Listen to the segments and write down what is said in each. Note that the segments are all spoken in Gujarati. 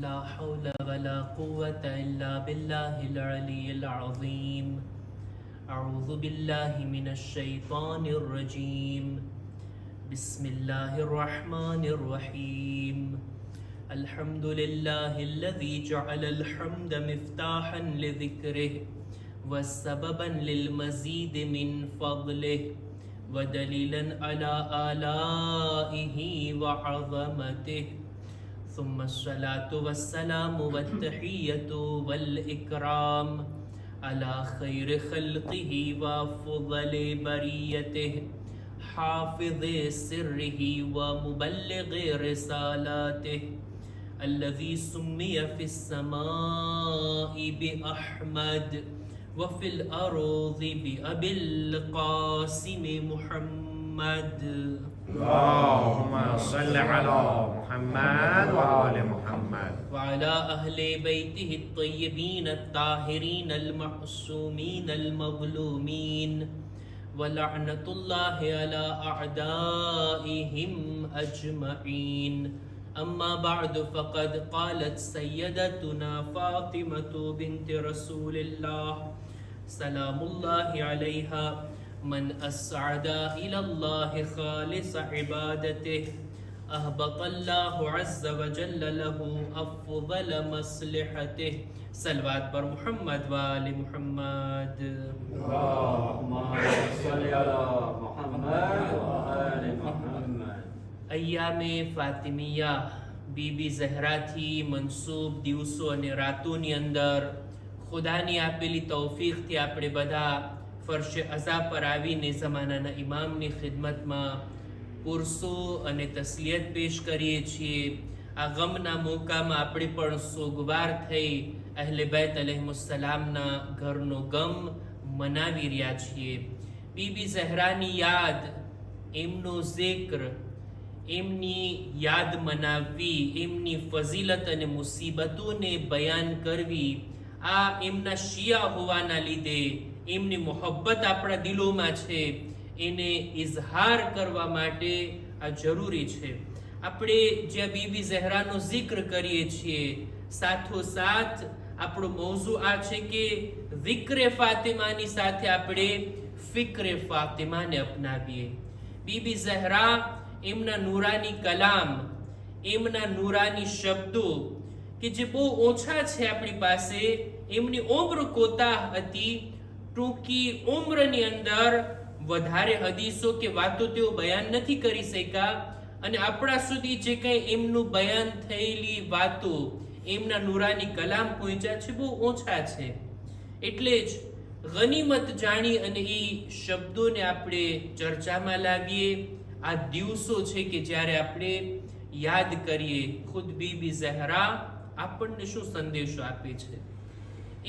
لا حول ولا قوة إلا بالله العلي العظيم. أعوذ بالله من الشيطان الرجيم. بسم الله الرحمن الرحيم. الحمد لله الذي جعل الحمد مفتاحا لذكره وسببا للمزيد من فضله ودليلا على آلائه وعظمته. ثم الصلاة والسلام والتحية والإكرام على خير خلقه وفضل بريته حافظ سره ومبلغ رسالاته الذي سمي في السماء بأحمد وفي الأرض بأبي القاسم محمد. اللهم صل على محمد وآل محمد وعلى أهل بيته الطيبين الطاهرين المعصومين المظلومين ولعنة الله على أعدائهم أجمعين. أما بعد فقد قالت سيدتنا فاطمة بنت رسول الله سلام الله عليها: من أسعد إلى الله خالص عبادته أهبط الله عز وجل له أفضل مصلحته. صلوات بر محمد وآل محمد. اللهم صل على محمد وآل محمد. أيام فاطمیہ બીબી ઝહરાથી મનસૂબ દિવસો અને રાતોની અંદર ખુદાની આપેલી તૌફીકથી આપણે બધા ફરશે અઝા પર આવીને ઝમાનાના ઇમામની ખિદમતમાં પુરસો અને તસ્લિયત પેશ કરીએ છીએ. આ ગમના મોકામાં આપણે પણ સોગવાર થઈ અહલે બૈત અલૈહિસ્સલામના ઘરનો ગમ મનાવી રહ્યા છીએ. બીબી ઝહરાની યાદ, એમનો ઝિક્ર, એમની યાદ મનાવવી, એમની ફઝીલત અને મુસીબતોને બયાન કરવી, આ એમના શિયા હોવાના લીધે એમની મોહબ્બત આપણા દિલોમાં છે, એને ઇઝહાર કરવા માટે આ જરૂરી છે. આપણે જ્યાં બીબી ઝહરાનો જિક્ર કરીએ છીએ, સાથોસાથ આપણો મૌઝુ આ છે કે વિક્રે ફાતિમાની સાથે આપણે ફિક્રે ફાતિમાને અપનાવીએ. બીબી ઝહરા એમના નૂરાની કલામ, એમના નૂરાની શબ્દો કે જે બહુ ઓછા છે આપણી પાસે, એમની ઉમ્ર કોતા હતી, ટૂંકી ઉમ્રની અંદર વધારે હદીસો કે વાતો તેઓ બયાન નથી કરી શક્યા, અને આપણા સુધી જે કંઈ એમનું બયાન થયેલી વાતો, એમના નૂરાની કલામ પહોંચ્યા છે, બહુ ઓછા છે. એટલે જ ગનીમત જાણી અને એ શબ્દોને આપણે ચર્ચામાં લાવીએ. આ દિવસો છે કે જ્યારે આપણે યાદ કરીએ ખુદ બીબી ઝહરા આપણને શું સંદેશો આપે છે,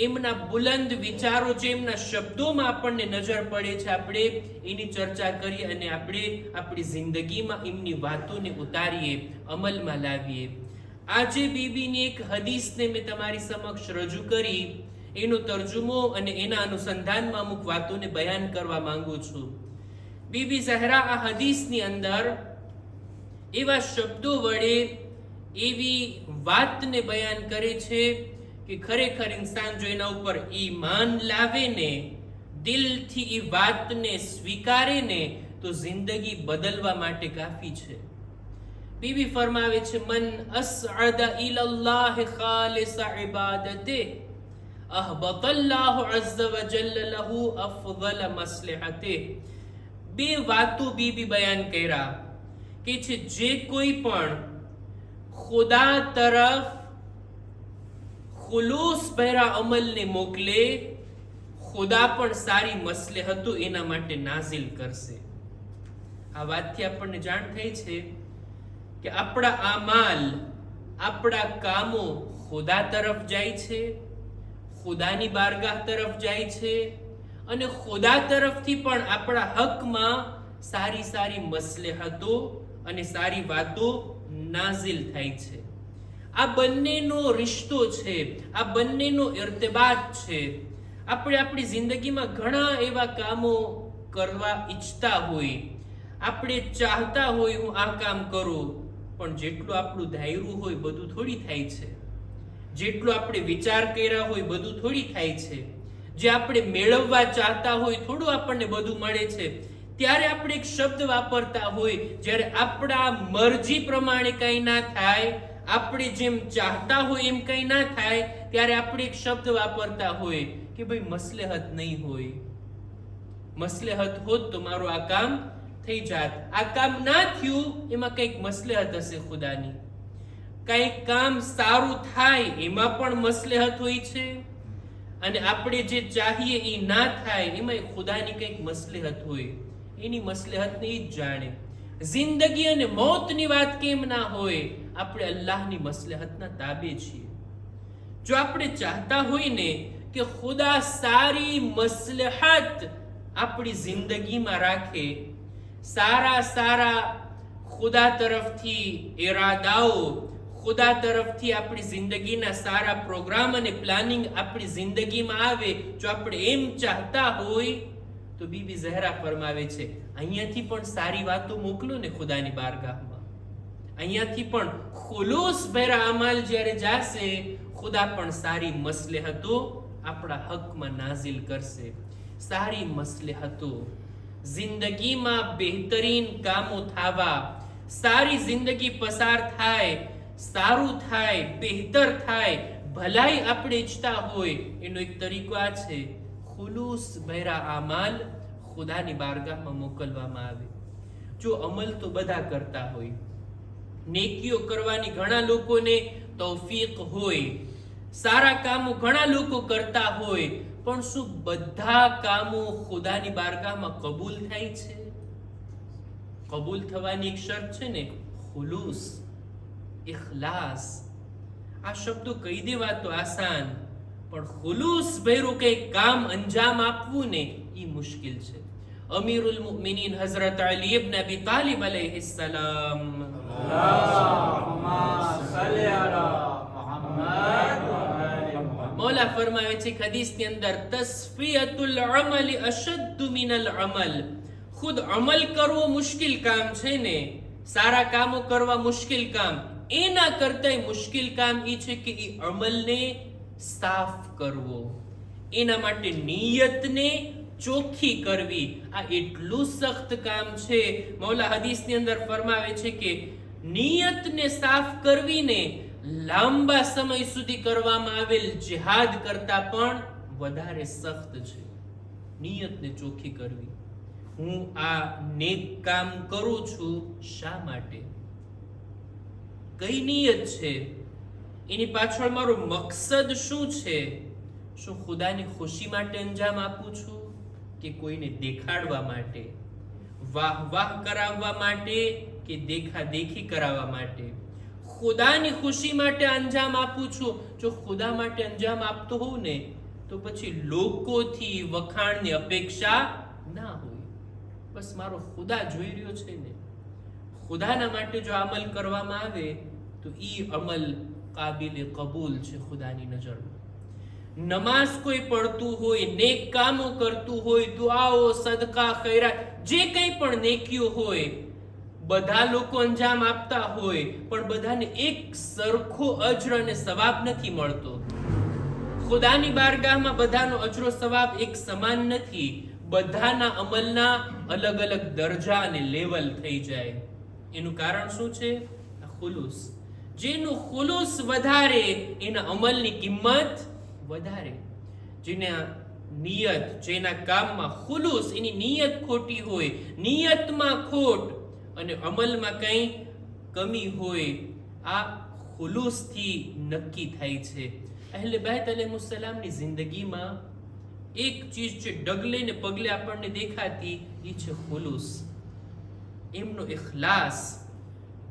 એમના બુલંદ વિચારો જે એમના શબ્દોમાં આપણને નજર પડે છે, આપણે એની ચર્ચા કરીએ અને આપણે આપણી જિંદગીમાં એમની વાતોને ઉતારીએ, અમલમાં લાવીએ. આજે બીબીની એક હદીસને મેં તમારી સમક્ષ રજૂ કરી, એનો તર્જુમો અને એના અનુસંધાનમાં અમુક વાતોને બયાન કરવા માંગુ છું. બીબી ઝહરા આ હદીસની અંદર એવા શબ્દો વડે એવી વાતને બયાન કરે છે કે ખરેખર ઇન્સાન જો એના ઉપર ઈમાન લાવે ને, દિલથી એ વાતને સ્વીકારે ને, તો જિંદગી બદલવા માટે કાફી છે. બીબી ફરમાવે છે: મન અસઅદ ઇલલ્લાહ ખાલિસ ઇબાદતે અહબતલ્લાહુ અઝ્ઝ વજલ્લ લહુ અફઝલ મસ્લિહતે. બે વાતો બીબી બયાન કર્યા કે જે કોઈ પણ ખુદા તરફ ખુલૂસ ભર્યા અમલને મોકલે, ખુદા પણ સારી મસ્લેહતો એના માટે નાઝિલ કરશે. આ વાતથી આપણને જાણ થઈ છે કે આપણા આમાલ, આપણા કામો ખુદા તરફ જાય છે, ખુદાની બારગાહ તરફ જાય છે, અને ખુદા તરફથી પણ આપણા હકમાં સારી સારી મસ્લેહતો અને સારી વાતો નાઝિલ થાય છે. આ બંનેનો રિશ્તો છે, આ બંનેનો ઇર્તિબાત છે. આપણે આપણી જિંદગીમાં ઘણા એવા કામો કરવા ઈચ્છતા હોય, આપણે ચાહતા હોય હું આ કામ કરું, પણ જેટલું આપણું ધાર્યું હોય બધું થોડી થાય છે. જેટલો આપણે વિચાર કર્યા હોય બધું થોડી થાય છે. જે આપણે મેળવવા ચાહતા હોય થોડું આપણને બધું મળે છે. ત્યારે આપણે એક શબ્દ વાપરતા હોય, જ્યારે આપણા મરજી પ્રમાણે કંઈ ના થાય, આપણે જેમ ચાહતા હોય એમ કંઈ ના થાય, ત્યારે આપણે એક શબ્દ વાપરતા હોય કે ભાઈ મસલહત નહીં હોય. મસલહત હોત તો મારું આ કામ થઈ જાત. આ કામ ના થયું એમાં કંઈક મસલહત હશે ખુદાની. કંઈક કામ સારું થાય એમાં પણ મસલહત હોય છે, અને આપણે જે ચાહીએ એ ના થાય એમાં ખુદાની કંઈક મસલહત હોય. એની મસલહતને ઈ જ જાણે. જિંદગી અને મોતની વાત કેમ ના હોય? આપણે અલ્લાહની મસલહતના તાબે છીએ. જો આપણે ચાહતા હોય ને કે ખુદા સારી મસલહત આપણી જિંદગીમાં રાખે, સારા સારા ખુદા તરફથી ઈરાદાઓ, ખુદા તરફથી આપણી જિંદગીના સારા પ્રોગ્રામ અને પ્લાનિંગ આપણી જિંદગીમાં આવે, જો આપણે એમ ચાહતા હોય તો બીબી ઝહરા ફરમાવે છે, અહીંયાથી પણ સારી વાતો મોકલો ને ખુદાની બારગાહમાં. અહીંયાથી પણ ખુલૂસ ભરા અમાલ જ્યારે જાશે, ખુદા પણ સારી મસલહતો આપણા હકમાં નાઝિલ કરશે. સારી મસલહતો, જિંદગીમાં બહેતરીન કામો થાવા, સારી જિંદગી પસાર થાય, સારું થાય, બહેતર થાય, ભલાઈ આપણે ઈચ્છતા હોય, એનો એક તરીકો આ છે, ખુલૂસ ભરા આમાલ ખુદાની બારગાહમાં મોકલવામાં આવે. જો અમલ તો બધા કરતા હોય, નેકીઓ કરવાની ઘણા લોકોને તૌફીક હોય, સારા કામો ઘણા લોકો કરતા હોય, પણ શું બધા કામો ખુદાની બારગાહમાં કબૂલ થાય છે? કબૂલ થવાની એક શરત છે ને, ખુલૂસ, ઇખલાસ. આ શબ્દો કહી દેવા તો આસાન, પણ ખુલૂસ ભર્યું કંઈક કામ અંજામ આપવું ને એ મુશ્કેલ છે. અમીરુલ મુમિનીન હઝરત અલી ઇબ્ન અબી તાલિબ અલૈહિસ્સલામ, મૌલા ફરમાવે છે હદીસની અંદર, તસ્ફિયતુલ અમલ અશદ્દ મિનલ અમલ. ખુદ અમલ કરવો મુશ્કેલ કામ છે ને, સારા કામો કરવા મુશ્કેલ કામ, એના કરતા મુશ્કેલ કામ એ છે કે એ અમલને સાફ કરવો, એના માટે નિયતને ચોખ્ખી કરવી. આ એટલું સખ્ત કામ છે. મૌલા હદીસની અંદર ફરમાવે છે કે નિયતને સાફ કરવીને લાંબા સમય સુધી કરવામાં આવેલ જિહાદ કરતા પણ વધારે સખ્ત છે. નિયતને ચોખ્ખી કરવી. હું આ નેક કામ કરું છું શા માટે? કઈ નિયત છે? એની પાછળ મારો મકસદ શું છે? શું ખુદાની ખુશી માટે અંજામ આપું છું કે કોઈને દેખાડવા માટે, વાહ વાહ કરાવવા માટે કે દેખાદેખી કરાવવા માટે? ખુદાની ખુશી માટે અંજામ આપું છું. જો ખુદા માટે અંજામ આપતો હોઉં ને તો પછી લોકોથી વખાણની અપેક્ષા ના હોય. બસ મારો ખુદા જોઈ રહ્યો છે ને, ખુદાના માટે જો અમલ કરવામાં આવે તો ઈ અમલ કાબિલે કબૂલ છે ખુદાની નજરમાં. નમાઝ કોઈ પડતું હોય, નેક કામો કરતું હોય, દુઆઓ, સદકા, ખૈરાત, જે કંઈ પણ નેકીઓ હોય, બધા લોકો અંજામ આપતા હોય, પણ બધાને એક સરખો અજ્ર અને સવાબ નથી મળતો. ખુદાની બારગાહમાં બધાનો અજરો સવાબ એક સમાન નથી. બધાના અમલના અલગ અલગ દરજા અને લેવલ થઈ જાય. એનું કારણ શું છે? ખુલૂસ. જેનું ખુલૂસ વધારે એના અમલની કિંમત વધારે. જેના નિયત, જેના કામમાં ખુલૂસ, એની નિયત ખોટી હોય, નિયતમાં ખોટ અને અમલમાં કંઈ કમી હોય, આ ખુલૂસથી નક્કી થાય છે. અહેલે બેત અલૈહિસ્સલામની જિંદગીમાં એક ચીજ છે ડગલે ને પગલે આપણને દેખાતી, એ છે ખુલૂસ, એમનો ઇખલાસ.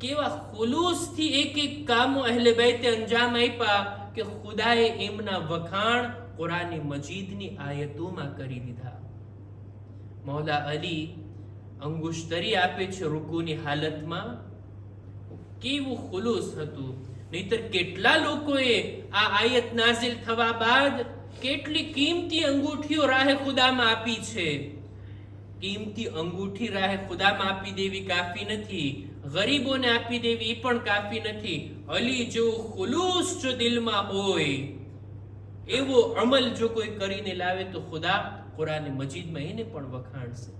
કેવા ખુલૂસથી એક એક કામો અહેલે બેતે અંજામ આપ્યા કે ખુદાએ એમના વખાણ કુરાન મજીદની આયતોમાં કરી દીધા. મૌલા અલી અંગુષ્ટરી આપે છે રૂકુની હાલતમાં. કેવું ખુલૂસ હતું! નહીતર કેટલા લોકોએ આ આયત નાઝિલ થવા બાદ કેટલી કિંમતી અંગૂઠીઓ રાહે ખુદામાં આપી છે. કિંમતી અંગૂઠી રાહે ખુદામાં આપી દેવી કાફી નથી. ગરીબોને આપી દેવી એ પણ કાફી નથી. અલી જેવું ખુલૂસ જો દિલમાં હોય એવો અમલ જો કોઈ કરીને લાવે તો ખુદા કુરાન મજીદમાં એને પણ વખાણશે.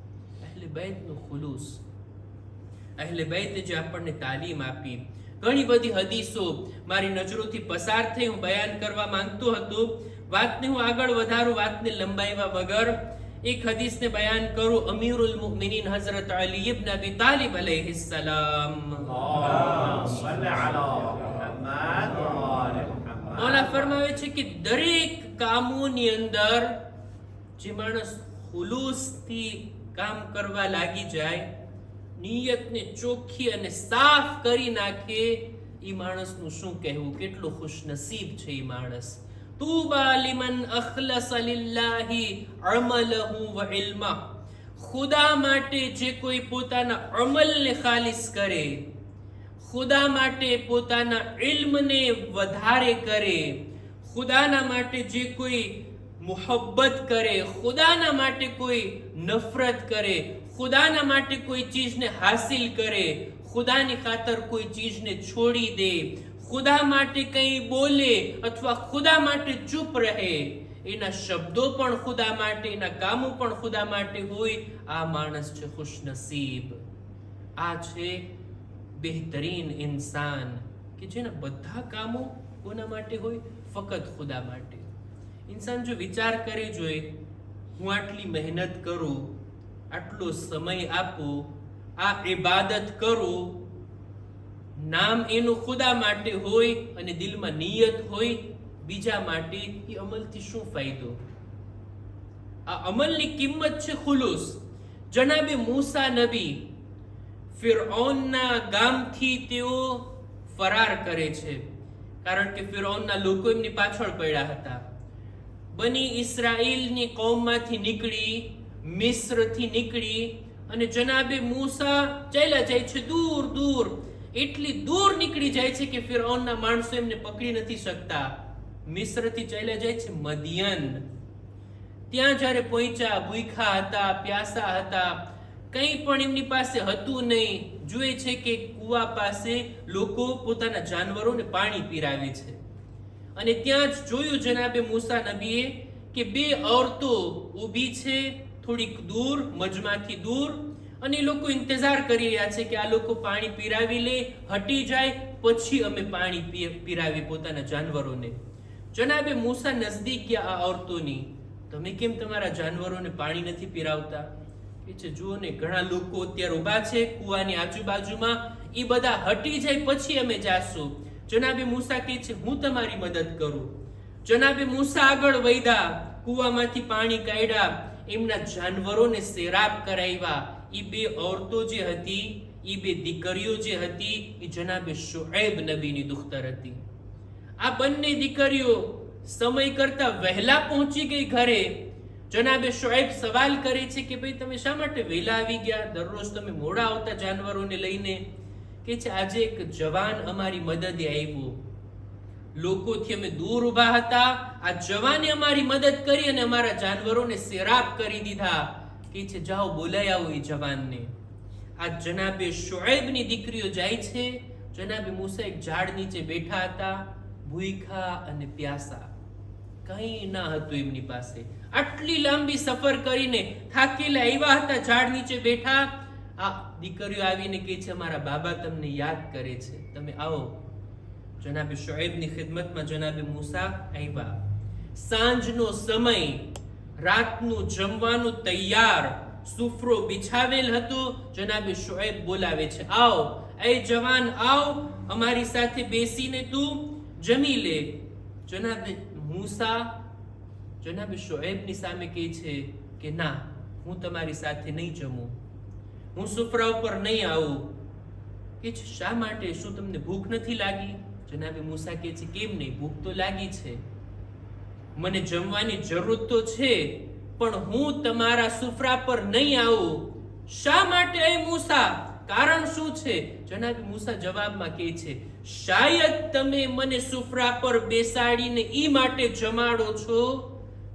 અહલે બૈતનું ખુલૂસ, અહલે બૈતે જે આપણને તાલીમ આપી. ઘણી બધી હદીસો મારી નજરોથી પસાર થઈ, હું બયાન કરવા માંગતો હતો. વાતને હું આગળ વધારું, વાતને લંબાવ્યા વગર એક હદીસને બયાન કરું. અમીરુલ મુમિનીન હઝરત અલી ઇબ્ન અબી તાલિબ અલૈહિસ્સલામ મોલા ફરમાવે છે કે દરેક કામોની અંદર જે માણસ ખુલૂસથી કામ કરવા લાગી જાય, નિયતને ચોખ્ખી અને સાફ કરી નાખે, એ માણસનું શું કહેવું, કેટલો ખુશનસીબ છે એ માણસ. તૂબા લિમન અખલસ લિલ્લાહી અમલહુ વ ઇલ્મહ. ખુદા માટે જે કોઈ પોતાના અમલને ખાલિસ કરે, ખુદા માટે પોતાના ઇલ્મને વધારે કરે, ખુદાના માટે જે કોઈ મુહબ્બત કરે, ખુદાના માટે કોઈ નફરત કરે, ખુદાના માટે કોઈ ચીજને હાસિલ કરે, ખુદાની ખાતર કોઈ ચીજને છોડી દે, ખુદા માટે કંઈ બોલે અથવા ખુદા માટે ચૂપ રહે, એના શબ્દો પણ ખુદા માટે, એના કામો પણ ખુદા માટે હોય, આ માણસ છે ખુશનસીબ. આ છે બહેતરીન ઇન્સાન કે જેના બધા કામો કોના માટે હોય, ફક્ત ખુદા માટે. ઇન્સાન જો વિચાર કરે, જોઈએ હું આટલી મહેનત કરું, આટલો સમય આપું, આ ઇબાદત કરું, નામ એનું ખુદા માટે હોય અને દિલમાં નિયત હોય બીજા માટે, એ અમલથી શું ફાયદો? આ અમલની કિંમત છે ખુલૂસ. જનાબે મૂસા નબી ફિરૌનના ગામથી તેઓ ફરાર કરે છે, કારણ કે ફિરૌનના લોકો એમની પાછળ પડ્યા હતા. બની ઇસ્રાઈલની કૌમમાંથી નીકળી, મિસ્રથી નીકળી અને જનાબે મૂસા ચાલ્યા જાય છે દૂર દૂર. એટલી દૂર નીકળી જાય છે કે ફિરૌનના માણસો એમને પકડી નથી શકતા. મિસ્રથી ચાલ્યા જાય છે મદિયન. ત્યાં જ્યારે પહોંચ્યા, ભૂખ્યા હતા, પ્યાસા હતા, કંઈ પણ એમની પાસે હતું નહીં. જુએ છે કે કુવા પાસે લોકો પોતાના જાનવરોને પાણી પીરાવે છે અને ત્યાં જ જોયું જનાબે મૂસા નબીએ કે બે ઓરતો ઊભી છે થોડીક દૂર, મજમાંથી દૂર, અને એ લોકો ઇંતજાર કરી રહ્યા છે કે આ લોકો પાણી પીરાવી લે, હટી જાય, પછી અમે પાણી પીરાવી પોતાના જાનવરોને. જનાબે મૂસા નજદીક ગયા આ ઓરતોની. તમે કેમ તમારા જાનવરોને પાણી નથી પીરાવતા? કે છે જુઓ ને, ઘણા લોકો અત્યારે ઊભા છે કુવાની આજુબાજુમાં, એ બધા હટી જાય પછી અમે જાશું. જનાબે મૂસા કહે છે હું તમારી મદદ કરું. જનાબે મૂસા આગળ વધ્યા, કુવામાંથી પાણી કાઢ્યા, એમના જાનવરોને સેરાબ કરાવ્યા. એ બે ઓરતો જે હતી, એ બે દીકરીઓ જે હતી, એ જનાબે શુઐબ નબીની દુખ્તર હતી. આ બંને દીકરીઓ સમય કરતા વહેલા પહોંચી ગઈ ઘરે. જનાબે શુઐબ સવાલ કરે છે કે ભાઈ તમે શા માટે વહેલા આવી ગયા? દરરોજ તમે મોડા આવતા જાનવરોને લઈને. કે છે આજે એક જવાન અમારી મદદે આવ્યો, લોકોથી અમે દૂર ઊભા હતા, આ જવાને અમારી મદદ કરી અને અમારા જાનવરોને સેરાબ કરી દીધા. કે છે જાઓ બોલાઈ આવો એ જવાનને. આ જનાબે શુઐબની દીકરીઓ જાય છે. જનાબે મૂસા એક ઝાડ નીચે બેઠા હતા, ભૂખ્યા અને પ્યાસા, કંઈ ના હતું એમની પાસે. આટલી લાંબી સફર કરીને થાકેલા આવ્યા હતા, ઝાડ નીચે બેઠા. આ દીકરીઓ આવીને કહે છે અમારા બાબા તમને યાદ કરે છે, તમે આવો. જનાબે શુઐબની ખિદમતમાં જનાબે મૂસા આવ્યા. સાંજનો સમય, રાતનું જમવાનું તૈયાર, સુફરો બિછાવેલ હતો. જનાબે શુઐબ બોલાવે છે આવ એ જવાન, આવ અમારી સાથે બેસીને તું જમી લે. જનાબે મૂસા જનાબે શુઐબની સામે કહે છે કે ના, હું તમારી સાથે નહીં જમું, હું સુફરા ઉપર નહીં આવું. કે શા માટે? શું તમને ભૂખ નથી લાગી? જનાબે મૂસા કહે છે કેમ નહીં, ભૂખ તો લાગી છે, મને જમવાની જરૂર તો છે, પણ હું તમારા સુફરા પર નહીં આવું. શા માટે એ મૂસા? કારણ શું છે? જનાબે મૂસા જવાબમાં કહે છે શાયદ તમે મને સુફરા પર બેસાડીને ઈ માટે જમાડો છો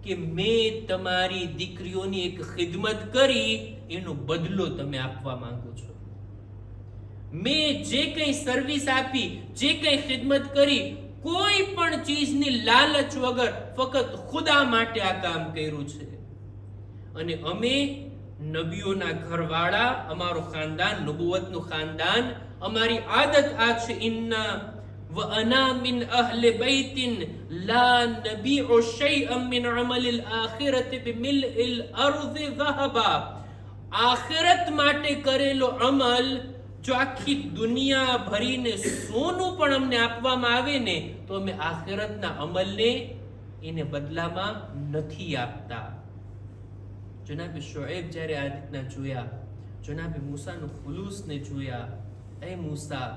કે મેં તમારી દીકરીઓની એક ખિદમત કરી, એનો બદલો તમે આપવા માંગો છો. મેં જે કંઈ સર્વિસ આપી, જે કંઈ ખિદમત કરી, કોઈ પણ ચીજની લાલચ વગર ફક્ત ખુદા માટે આ કામ કર્યું છે. અને અમે નબીઓના ઘરવાળા, અમારું ખાનદાન નબુવતનું ખાનદાન, અમારી આદત આ છે, ઇન્ના વ અના મિન અહલે બૈતિન લા નબીઉ શૈઅન મિન અમલિલ આખિરતિ બિમિલઇલ અર્ધિ ઝહબા. આખિરત માટે કરેલો અમલ જો આખી દુનિયા ભરીને સોનું પણ અમને આપવામાં આવે ને તો અમે આખિરતના અમલને એને બદલામાં નથી આપતા. જનાબે શુએબ જ્યારે આ રીતના જોયા, જનાબે મૂસાનું ખુલૂસને જોયા, એ મૂસા,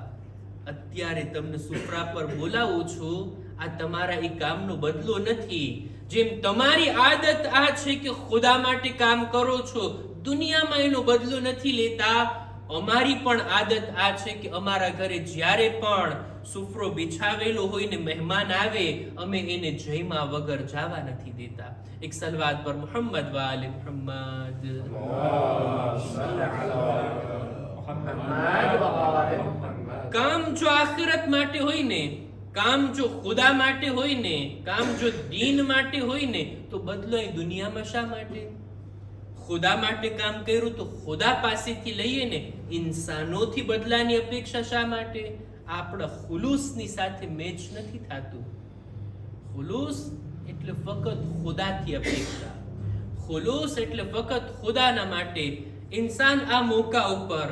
અત્યારે તમને સુફરા પર બોલાવું છું, આ તમારા એ કામનો બદલો નથી. જેમ તમારી આદત આ છે કે ખુદા માટે કામ કરો છો, દુનિયામાં એનો બદલો નથી લેતા, અમારી પણ આદત આ છે કે અમારા ઘરે જ્યારે પણ સુફરો બિછાવેલો હોય ને મહેમાન આવે, અમે એને જયમાં વગર જવા નથી દેતા. એક સલવાત પર મુહમ્મદ વ આલે મુહમ્મદ. કામ જો આખિરત માટે હોય ને, કામ જો ખુદા માટે હોય ને, કામ જો દીન માટે હોય ને, તો બદલો એ દુનિયામાં શા માટે? ખુદા માટે કામ કર્યું તો ખુદા પાસેથી લઈએ ને, ઇન્સાનોથી બદલાની અપેક્ષા શા માટે? આપણા ખુલૂસની સાથે મેચ નથી થતું. ખુલૂસ એટલે ફક્ત ખુદાથી અપેક્ષા, ખુલૂસ એટલે ફક્ત ખુદાના માટે. ઇન્સાન આ મોકા ઉપર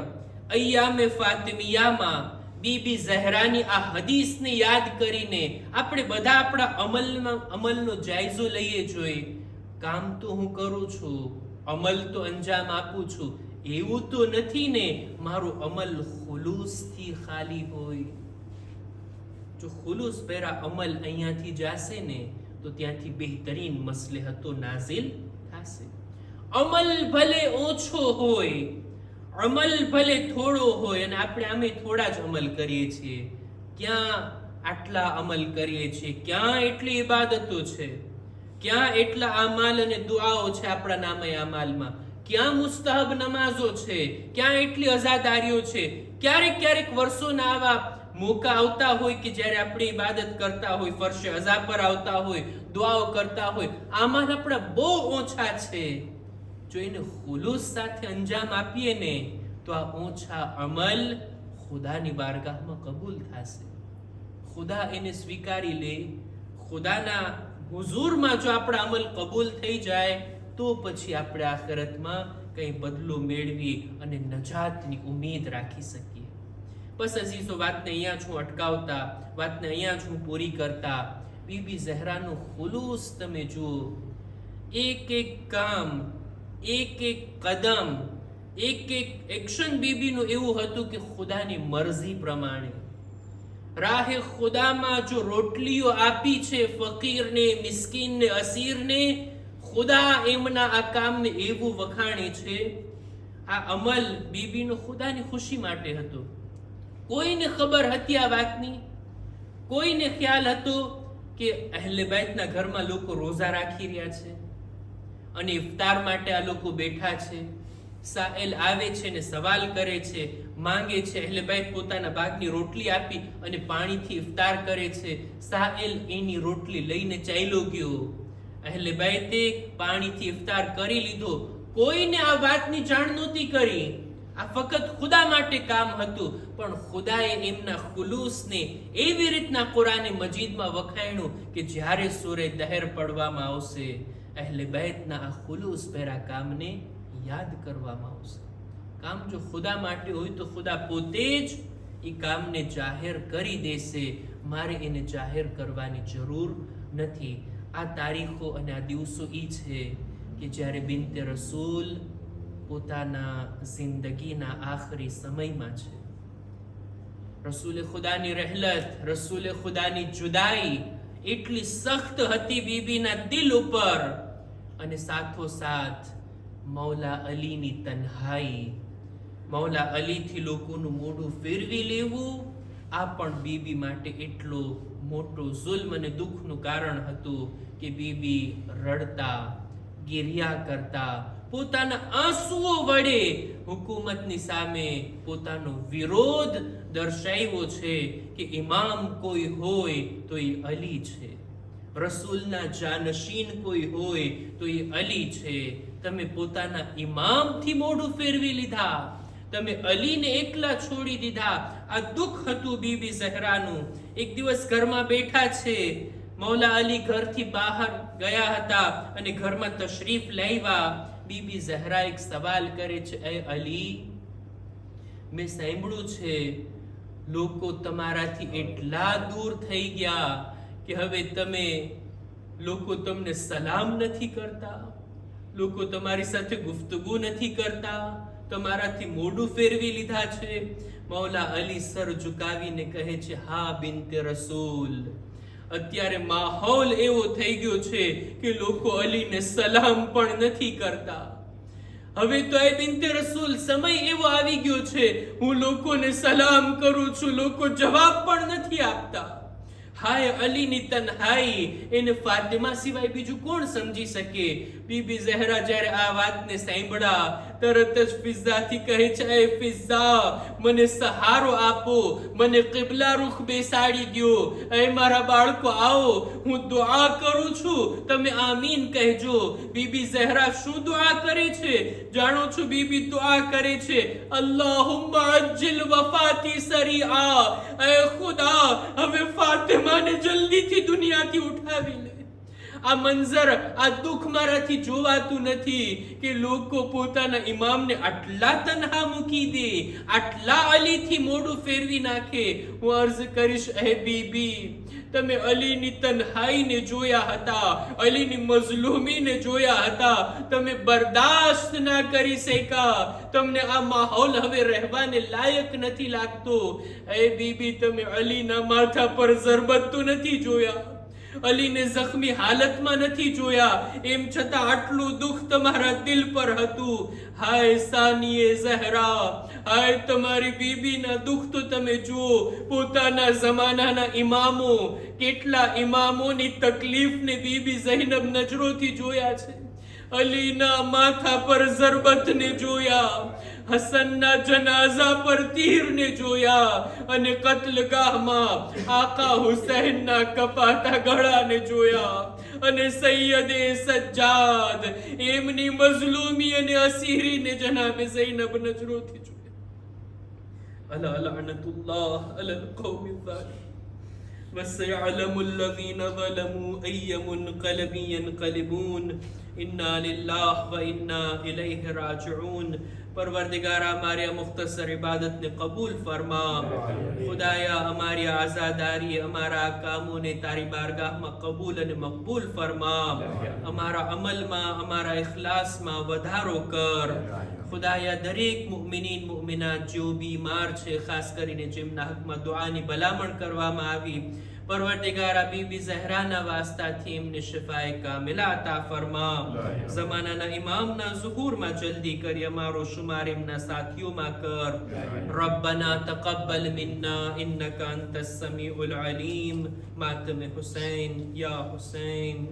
અય્યામે ફાતિમિયામાં બીબી ઝહરાની આ હદીસને યાદ કરીને આપણે બધા આપણા અમલનો જાયજો લઈએ જોઈએ. કામ તો હું કરું છું, અમલ તો અંજામ આપું છું, એવું તો નથી ને મારું અમલ ખુલૂસથી ખાલી હોય. જો ખુલૂસ ભેરા અમલ અહીંયાથી જાશે ને તો ત્યાંથી બહેતરીન મસલહતો નાઝિલ થશે. અમલ ભલે ઓછો હોય, અમલ ભલે થોડો હોય, અને આપણે આમે થોડા જ અમલ કરીએ છીએ. ક્યાં આટલા અમલ કરીએ છીએ, ક્યાં એટલી ઇબાદતો છે, ક્યાં એટલા આમાલ અને દુઆઓ છે આપણા નામે આમાલમાં, ક્યાં મુસ્તહબ નમાઝો છે, ક્યાં એટલી અઝાદારીઓ છે. ક્યારેક ક્યારેક વર્ષોના આવા મોકા આવતા હોય કે જ્યારે આપણે ઇબાદત કરતા હોય, ફરશે અઝા પર આવતા હોય, દુઆઓ કરતા હોય, આમાલ આપણા બહુ ઓછા છે. જો એને ખુલૂસ સાથે અંજામ આપીએ ને તો આ ઓછા અમલ ખુદાની બારગાહમાં કબૂલ થશે. ખુદા એને સ્વીકારી લે. ખુદાના હુઝુરમાં જો આપણા અમલ કબૂલ થઈ જાય તો પછી આપણે આખિરતમાં કંઈ બદલો મેળવી અને નજાતની ઉમેદ રાખી શકીએ. બસ અઝીઝો, વાતને અહીંયા છું અટકાવતા, વાતને અહીંયા છું પૂરી કરતા. બીબી ઝહરાનું ખુલૂસ તમે જુઓ. એક એક કામ, એક એક કદમ, એક એક એક્શન બીબીનું એવું હતું કે ખુદાની મરજી પ્રમાણે. રાહે ખુદામાં જો રોટલીઓ આપી છે ફકીરને, મિસ્કીનને, અસીરને, ખુદા એમના આ કામને એવું વખાણે છે. આ અમલ બીબીનો ખુદાની ખુશી માટે હતો. કોઈને ખબર હતી આ વાતની? કોઈને ખ્યાલ હતો કે અહલે બેતના ઘરમાં લોકો રોઝા રાખી રહ્યા છે અને ઇફતાર માટે આ લોકો બેઠા છે? સાએલ આવે છે ને સવાલ કરે છે, માંગે છે. અહલે બેત પોતાના ભાગની રોટલી આપી અને પાણીથી ઇફતાર કરે છે. સાએલ એની રોટલી લઈને ચાલ્યો ગયો. અહલે બેતે પાણીથી ઇફતાર કરી લીધો. કોઈને આ વાતની જાણ નહોતી કરી. આ ફક્ત ખુદા માટે કામ હતું. પણ ખુદાએ એમના ખુલૂસને એવી રીતના કુરાન મજીદમાં વખાણ્યું કે જ્યારે સૂરે દહેર પડવામાં આવશે, અહલે બેતના આ ખુલૂસ ભેરા કામને યાદ કરવામાં આવશે. કામ જો ખુદા માટે હોય તો ખુદા પોતે જ એ કામને જાહેર કરી દેશે. મારે એને જાહેર કરવાની જરૂર નથી. આ તારીખો અને આ દિવસો એ છે કે જ્યારે બિનતે રસૂલ પોતાના જિંદગીના આખરી સમયમાં છે. રસૂલે ખુદાની રહેલત, રસૂલે ખુદાની જુદાઈ એટલી સખ્ત હતી બીબીના દિલ ઉપર, અને સાથોસાથ મૌલા અલીની તન્હાઈ, મૌલા અલીથી લોકોનું મોઢું ફેરવી લેવું, આ પણ બીબી માટે એટલો મોટો જુલ્મ અને દુઃખનું કારણ હતું કે બીબી રડતા, ગિરિયા કરતા, પોતાના આંસુઓ વડે હુકુમતની સામે પોતાનો વિરોધ દર્શાવ્યો છે કે ઇમામ કોઈ હોય તો એ અલી છે, રસૂલના જાનશીન કોઈ હોય તો એ અલી છે. તમે પોતાના ઇમામથી મોઢું ફેરવી લીધા, તમે અલીને એકલા છોડી દીધા. આ દુઃખ હતું બીબી ઝહરાનું. એક દિવસ ઘરમાં બેઠા છે, મૌલા અલી ઘરથી બહાર ગયા હતા અને ઘરમાં તશરીફ લાવ્યા. બીબી ઝહરા એક સવાલ કરે છે, એ અલી, મેં સાંભળ્યું છે લોકો તમારાથી એટલા દૂર થઈ ગયા કે હવે લોકો તમને સલામ નથી કરતા, લોકો તમારી સાથે ગુફ્તગુ નથી કરતા, તમારાથી મોઢું ફેરવી લીધા છે. મૌલા અલી સર ઝુકાવીને કહે છે, હા બિન્તે રસૂલ, અત્યારે માહોલ એવો થઈ ગયો છે કે લોકો અલીને સલામ પણ નથી કરતા. હવે તો એ બિન્તે રસૂલ સમય એવો આવી ગયો છે, હું લોકોને સલામ કરું છું, લોકો જવાબ પણ નથી આપતા. હાય અલીની તન્હાઈ, એને ફાતિમા સિવાય બીજું કોણ સમજી શકે? બીબી ઝહરા જ્યારે આ વાતને સાંભળ્યા તરત જ ફિઝાથી કહે છે, એ ફિઝા, મને સહારો આપો, મને કિબલા રૂખ બેસાડી દો. એ મારા બાળકો આવો, હું દુઆ કરું છું, તમે આમીન કહેજો. બીબી ઝહરા શું દુઆ કરે છે જાણો છો? બીબી દુઆ કરે છે, અલ્લાહુમ્મા અજ્જિલ વફાતી સરીઆ, એ ખુદા હવે ફાતિમાને જલ્દીથી દુનિયાથી ઉઠાવી લે. આ મંઝર, આ દુઃખ મારાથી જોવાતું નથી કે લોકો પોતાના ઇમામને આટલા તન્હા મૂકી દે, આટલા અલીથી મોઢું ફેરવી નાખે. હું અર્ઝ કરીશ, હે બીબી, તમે અલીની તન્હાઈને જોયા હતા, અલીની મઝલૂમીને જોયા હતા, તમે બરદાશ્ત ના કરી શક્યા, તમને આ માહોલ હવે રહેવાને લાયક નથી લાગતો. હે બીબી, તમે અલીના માથા પર ઝરબત તો નથી જોયા, અલીને જખ્મી હાલતમાં નથી જોયા, એમ છતાં આટલું દુઃખ તમારા દિલ પર હતું. હાય સાનીએ ઝહરા, હાય તમારી બીબીના દુઃખ તો તમે જુઓ. પોતાના જમાનાના ઇમામો, કેટલા ઇમામોની તકલીફને બીબી ઝૈનબ નજરોથી જોયા છે. અલીના માથા પર ઝરબતને જોયા, હસનના જનાઝા પર તીરને જોયા, અને કત્લગાહમાં આકા હુસૈનના કપાતા ગળાને જોયા, અને સૈયદે સજ્જાદ એમની મઝલૂમી અને અસીરીને જનાબે ઝૈનબ નજરોથી જોયા. અલા લઅનતુલ્લાહ અલલ કૌમિ ઝાલિમ. وَسَيَعْلَمُ الَّذِينَ ظَلَمُوا أَيَّ مُنْقَلَبٍ يَنْقَلِبُونَ إِنَّا لِلَّهِ وَإِنَّا إِلَيْهِ راجعون. परवरदिगारा हमारी मुख्तसर इबादत ने कबूल फरमा. खुदाया हमारी आज़ादारी, हमारा कामों ने तारी बारगाह में कबूल અને મકબૂલ ફરમા. हमारा अमल में, हमारा इखलास में વધારો કર. खुदाया दरेक मुमिनीन मुमिनात जो बीमार છે, ખાસ કરીને જેમના હકમાં દુઆની ભલામણ કરવામાં આવી, પરવરદિગારા બીબી ઝહરાના વાસ્તાથી એમને શિફાએ કામિલા અતા ફરમા. ઝમાનાના ઇમામના ઝુહૂરમાં જલ્દી કરી અમારો શુમાર એમના સાથીઓમાં કર. રબ્બના તકબ્બલ મિન્ના ઇન્નકા અંતસ સમીઉલ અલીમ. માતમ હુસૈન યા હુસૈન.